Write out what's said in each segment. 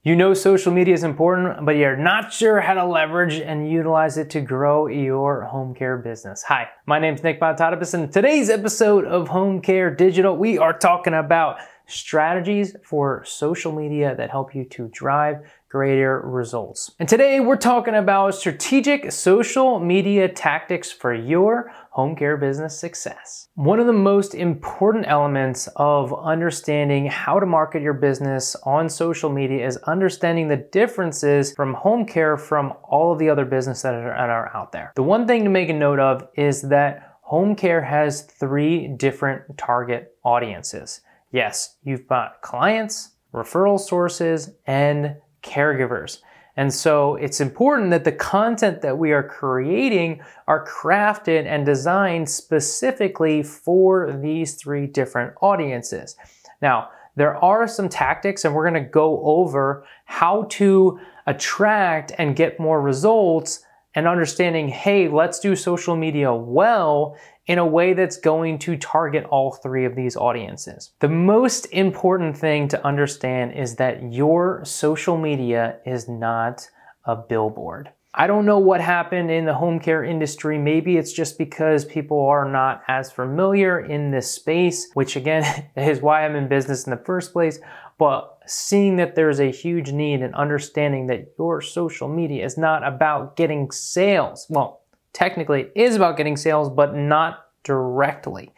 You know social media is important, but you're not sure how to leverage and utilize it to grow your home care business. Hi, my name is Bonitatibus, and in today's episode of Home Care Digital, we are talking about strategies for social media that help you to drive greater results. And today we're talking about strategic social media tactics for your home care business success. One of the most important elements of understanding how to market your business on social media is understanding the differences from home care from all of the other businesses that are out there. The one thing to make a note of is that home care has 3 different target audiences. Yes, you've got clients, referral sources, and caregivers. And so it's important that the content that we are creating are crafted and designed specifically for these 3 different audiences. Now, there are some tactics, and we're going to go over how to attract and get more results and understanding, hey, let's do social media well in a way that's going to target all 3 of these audiences. The most important thing to understand is that your social media is not a billboard. I don't know what happened in the home care industry. Maybe it's just because people are not as familiar in this space, which again is why I'm in business in the first place. But seeing that there's a huge need and understanding that your social media is not about getting sales. Well, technically it is about getting sales, but not directly.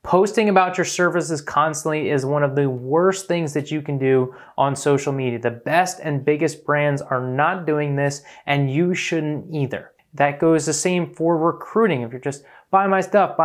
Posting about your services constantly is one of the worst things that you can do on social media. The best and biggest brands are not doing this, and you shouldn't either. That goes the same for recruiting. If you're just, buy my stuff,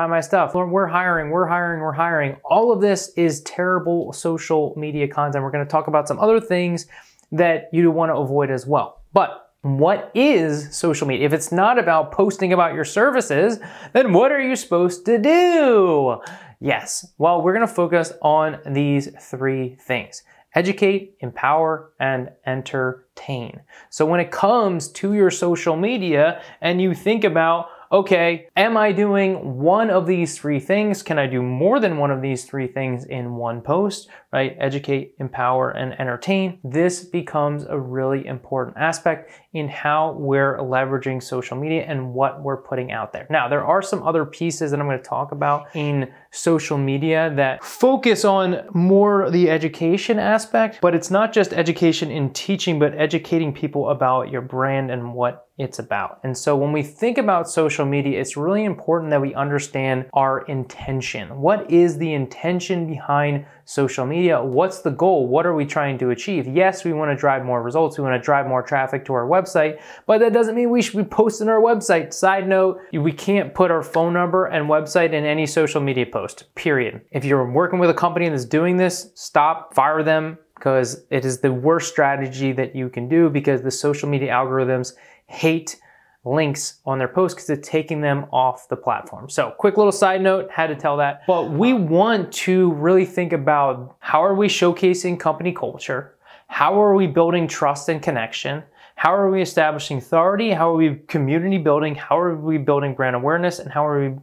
we're hiring. All of this is terrible social media content. We're going to talk about some other things that you want to avoid as well. But what is social media? If it's not about posting about your services, then what are you supposed to do? Yes, well, we're going to focus on these 3 things: educate, empower, and entertain. So when it comes to your social media and you think about, okay, am I doing one of these 3 things? Can I do more than one of these 3 things in one post, right? Educate, empower, and entertain. This becomes a really important aspect in how we're leveraging social media and what we're putting out there. Now, there are some other pieces that I'm going to talk about in social media that focus on more the education aspect, but it's not just education in teaching, but educating people about your brand and what it's about. And so when we think about social media, it's really important that we understand our intention. What is the intention behind social media? What's the goal? What are we trying to achieve? Yes, we want to drive more results. We want to drive more traffic to our website, but that doesn't mean we should be posting our website. Side note, we can't put our phone number and website in any social media post, period. If you're working with a company that's doing this, stop, fire them, because it is the worst strategy that you can do, because the social media algorithms hate links on their posts because it's taking them off the platform. So quick little side note, had to tell that. But we want to really think about, how are we showcasing company culture? How are we building trust and connection? How are we establishing authority? How are we community building? How are we building brand awareness? And how are we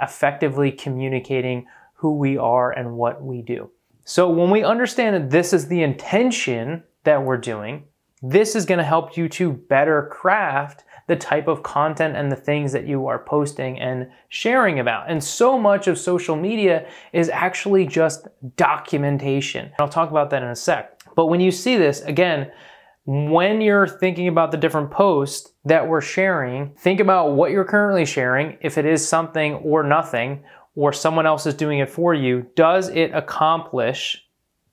effectively communicating who we are and what we do? So when we understand that this is the intention that we're doing, this is going to help you to better craft the type of content and the things that you are posting and sharing about. And so much of social media is actually just documentation. I'll talk about that in a sec. But when you see this, again, when you're thinking about the different posts that we're sharing, think about what you're currently sharing. If it is something or nothing, or someone else is doing it for you, does it accomplish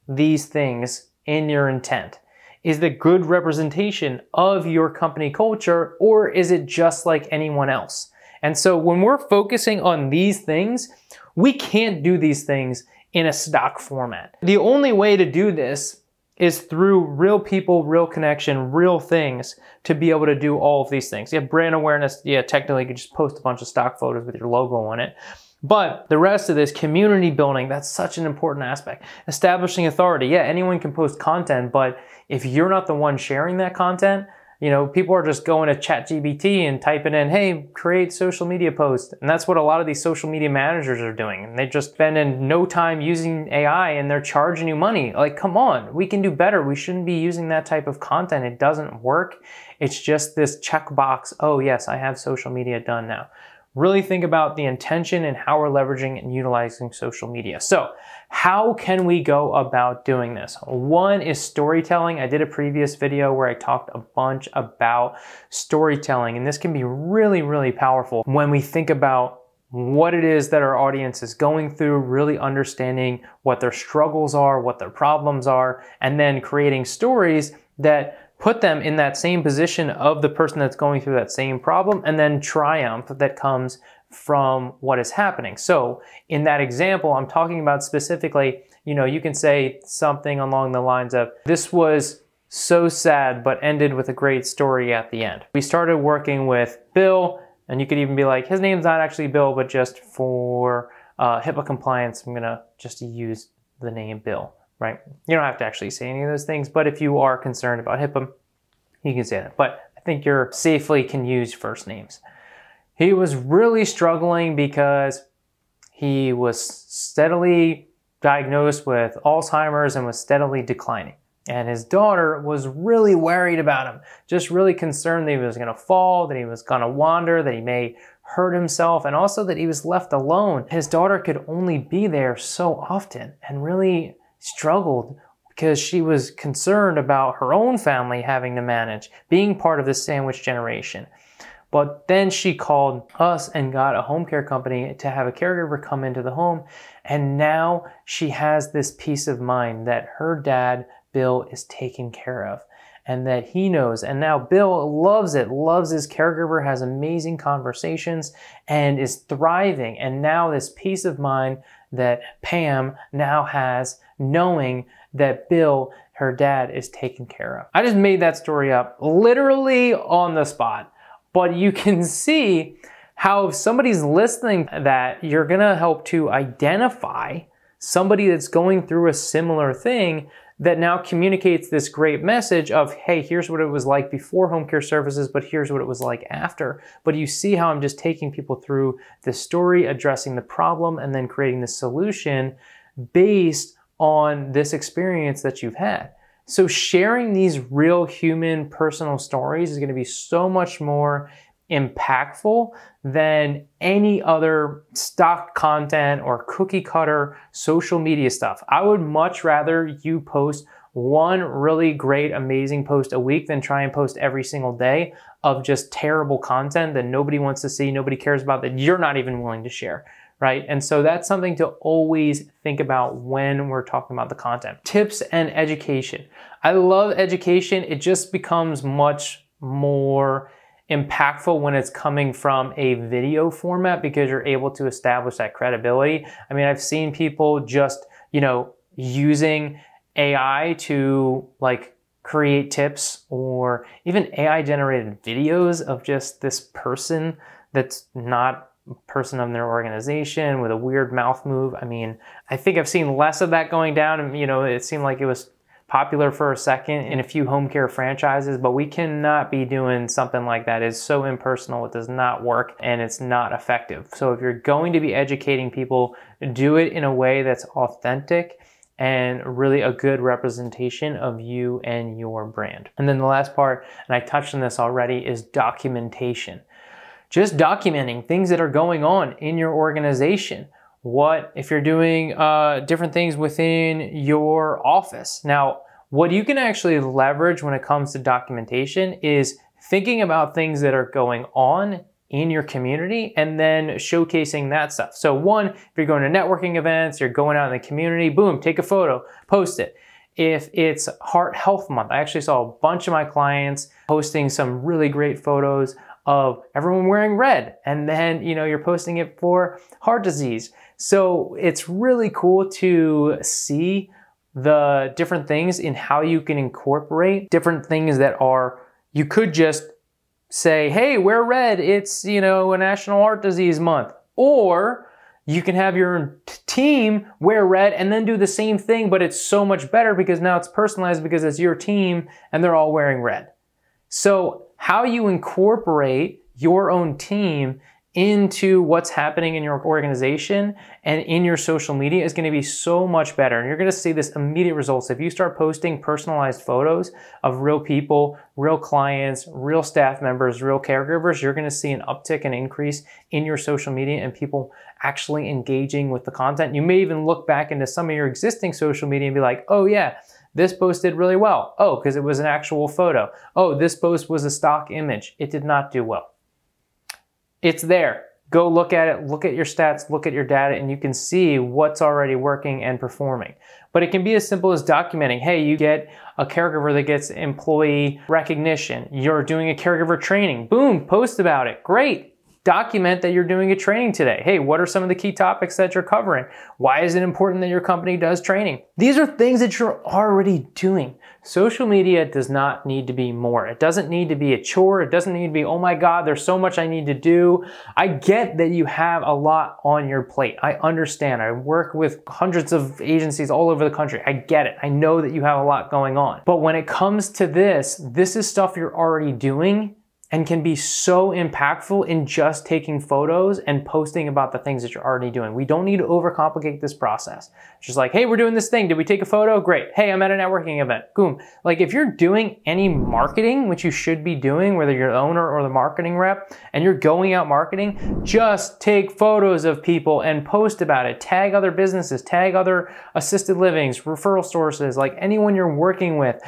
these things in your intent? Is it good representation of your company culture, or is it just like anyone else? And so when we're focusing on these things, we can't do these things in a stock format. The only way to do this is through real people, real connection, real things to be able to do all of these things. You have brand awareness. Yeah, technically you could just post a bunch of stock photos with your logo on it. But the rest of this, community building, that's such an important aspect. Establishing authority. Yeah, anyone can post content, but if you're not the one sharing that content, People are just going to ChatGPT and typing in, hey, create social media posts. And that's what a lot of these social media managers are doing. And they just spend in no time using AI and they're charging you money. Like, come on, we can do better. We shouldn't be using that type of content. It doesn't work. It's just this checkbox. Oh yes, I have social media done now. Really think about the intention and how we're leveraging and utilizing social media. So how can we go about doing this? One is storytelling. I did a previous video where I talked a bunch about storytelling, and this can be really, really powerful when we think about what it is that our audience is going through, really understanding what their struggles are, what their problems are, and then creating stories that put them in that same position of the person that's going through that same problem, and then triumph that comes from what is happening. So in that example, I'm talking about specifically, you can say something along the lines of, this was so sad, but ended with a great story at the end. We started working with Bill, and you could even be like, his name's not actually Bill, but just for HIPAA compliance, I'm gonna just use the name Bill. Right? You don't have to actually say any of those things, but if you are concerned about HIPAA, you can say that. But I think you safely can use first names. He was really struggling because he was steadily diagnosed with Alzheimer's and was steadily declining. And his daughter was really worried about him, just really concerned that he was gonna fall, that he was gonna wander, that he may hurt himself, and also that he was left alone. His daughter could only be there so often and really struggled because she was concerned about her own family having to manage, being part of the sandwich generation. But then she called us and got a home care company to have a caregiver come into the home. And now she has this peace of mind that her dad, Bill, is taken care of and that he knows. And now Bill loves it, loves his caregiver, has amazing conversations and is thriving. And now this peace of mind that Pam now has, knowing that Bill, her dad, is taken care of. I just made that story up literally on the spot, but you can see how if somebody's listening to that, you're gonna help to identify somebody that's going through a similar thing that now communicates this great message of, hey, here's what it was like before home care services, but here's what it was like after. But you see how I'm just taking people through the story, addressing the problem, and then creating the solution based on this experience that you've had. So sharing these real human personal stories is going to be so much more impactful than any other stock content or cookie cutter social media stuff. I would much rather you post one really great, amazing post a week than try and post every single day of just terrible content that nobody wants to see, nobody cares about, that you're not even willing to share, right? And so that's something to always think about when we're talking about the content. Tips and education. I love education. It just becomes much more impactful when it's coming from a video format because you're able to establish that credibility. I mean, I've seen people just, using AI to like create tips or even AI generated videos of just this person that's not a person of their organization with a weird mouth move. I mean, I think I've seen less of that going down, and it seemed like it was popular for a second in a few home care franchises, but we cannot be doing something like that. It's so impersonal, it does not work, and it's not effective. So if you're going to be educating people, do it in a way that's authentic and really a good representation of you and your brand. And then the last part, and I touched on this already, is documentation. Just documenting things that are going on in your organization. What if you're doing different things within your office? Now, what you can actually leverage when it comes to documentation is thinking about things that are going on in your community and then showcasing that stuff. So one, if you're going to networking events, you're going out in the community, boom, take a photo, post it. If it's Heart Health Month, I actually saw a bunch of my clients posting some really great photos of everyone wearing red, and then you're posting it for heart disease. So it's really cool to see the different things in how you can incorporate different things that are, you could just say, hey, wear red, it's a National Heart Disease Month. Or you can have your team wear red and then do the same thing, but it's so much better because now it's personalized because it's your team and they're all wearing red. So how you incorporate your own team into what's happening in your organization and in your social media is going to be so much better. And you're going to see this immediate results. If you start posting personalized photos of real people, real clients, real staff members, real caregivers, you're going to see an uptick and increase in your social media and people actually engaging with the content. You may even look back into some of your existing social media and be like, oh yeah, this post did really well. Oh, because it was an actual photo. Oh, this post was a stock image. It did not do well. It's there. Go look at it, look at your stats, look at your data, and you can see what's already working and performing. But it can be as simple as documenting. Hey, you get a caregiver that gets employee recognition. You're doing a caregiver training. Boom, post about it. Great. Document that you're doing a training today. Hey, what are some of the key topics that you're covering? Why is it important that your company does training? These are things that you're already doing. Social media does not need to be more. It doesn't need to be a chore. It doesn't need to be, oh my God, there's so much I need to do. I get that you have a lot on your plate. I understand. I work with hundreds of agencies all over the country. I get it. I know that you have a lot going on. But when it comes to this is stuff you're already doing and can be so impactful in just taking photos and posting about the things that you're already doing. We don't need to overcomplicate this process. It's just like, hey, we're doing this thing. Did we take a photo? Great. Hey, I'm at a networking event. Boom. Like if you're doing any marketing, which you should be doing, whether you're the owner or the marketing rep, and you're going out marketing, just take photos of people and post about it. Tag other businesses, tag other assisted livings, referral sources, like anyone you're working with.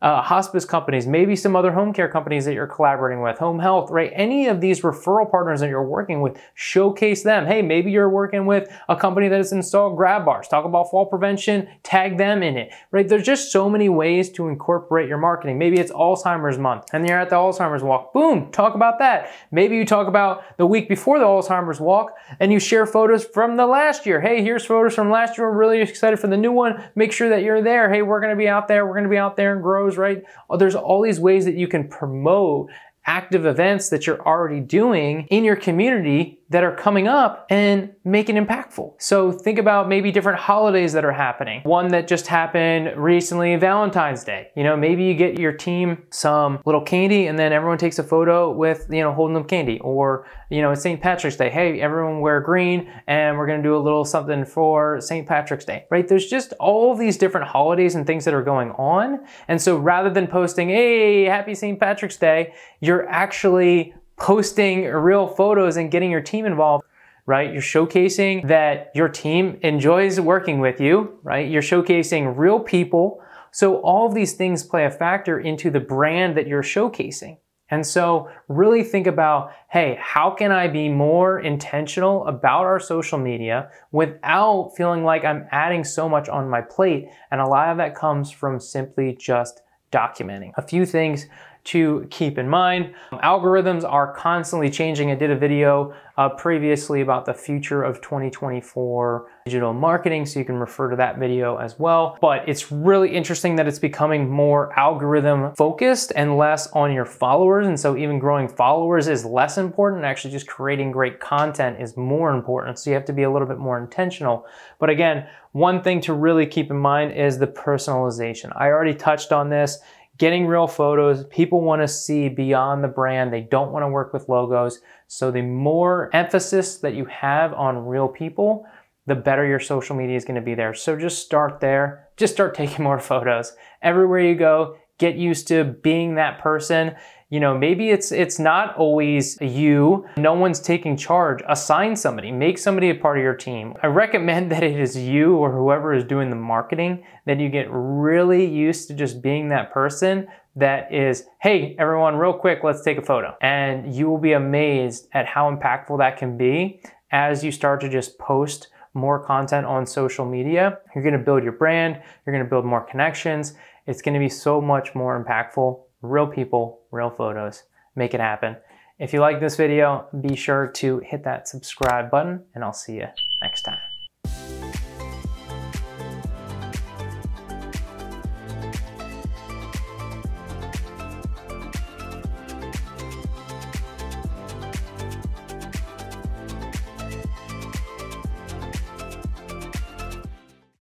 Hospice companies, maybe some other home care companies that you're collaborating with, home health, right? Any of these referral partners that you're working with, showcase them. Hey, maybe you're working with a company that has installed grab bars. Talk about fall prevention, tag them in it, right? There's just so many ways to incorporate your marketing. Maybe it's Alzheimer's month and you're at the Alzheimer's walk. Boom, talk about that. Maybe you talk about the week before the Alzheimer's walk and you share photos from the last year. Hey, here's photos from last year. We're really excited for the new one. Make sure that you're there. Hey, we're going to be out there. We're going to be out there in grows, right? There's all these ways that you can promote active events that you're already doing in your community that are coming up and make it impactful. So think about maybe different holidays that are happening. One that just happened recently, Valentine's Day. You know, maybe you get your team some little candy and then everyone takes a photo with, you know, holding them candy. Or, you know, it's St. Patrick's Day. Hey, everyone wear green and we're gonna do a little something for St. Patrick's Day, right? There's just all these different holidays and things that are going on. And so rather than posting, hey, happy St. Patrick's Day, you're actually posting real photos and getting your team involved, right? You're showcasing that your team enjoys working with you, right? You're showcasing real people. So all of these things play a factor into the brand that you're showcasing. And so really think about, hey, how can I be more intentional about our social media without feeling like I'm adding so much on my plate? And a lot of that comes from simply just documenting. A few things to keep in mind. Algorithms are constantly changing. I did a video previously about the future of 2024 digital marketing, so you can refer to that video as well. But it's really interesting that it's becoming more algorithm focused and less on your followers. And so even growing followers is less important. Actually, just creating great content is more important. So you have to be a little bit more intentional. But again, one thing to really keep in mind is the personalization. I already touched on this. Getting real photos, people want to see beyond the brand. They don't want to work with logos. So the more emphasis that you have on real people, the better your social media is going to be there. So just start there. Just start taking more photos. Everywhere you go, get used to being that person. You know, maybe it's not always you. No one's taking charge. Assign somebody. Make somebody a part of your team. I recommend that it is you or whoever is doing the marketing, that you get really used to just being that person that is, hey, everyone, real quick, let's take a photo. And you will be amazed at how impactful that can be as you start to just post more content on social media. You're going to build your brand. You're going to build more connections. It's going to be so much more impactful. Real people, real photos. Make it happen. If you like this video, be sure to hit that subscribe button and I'll see you next time.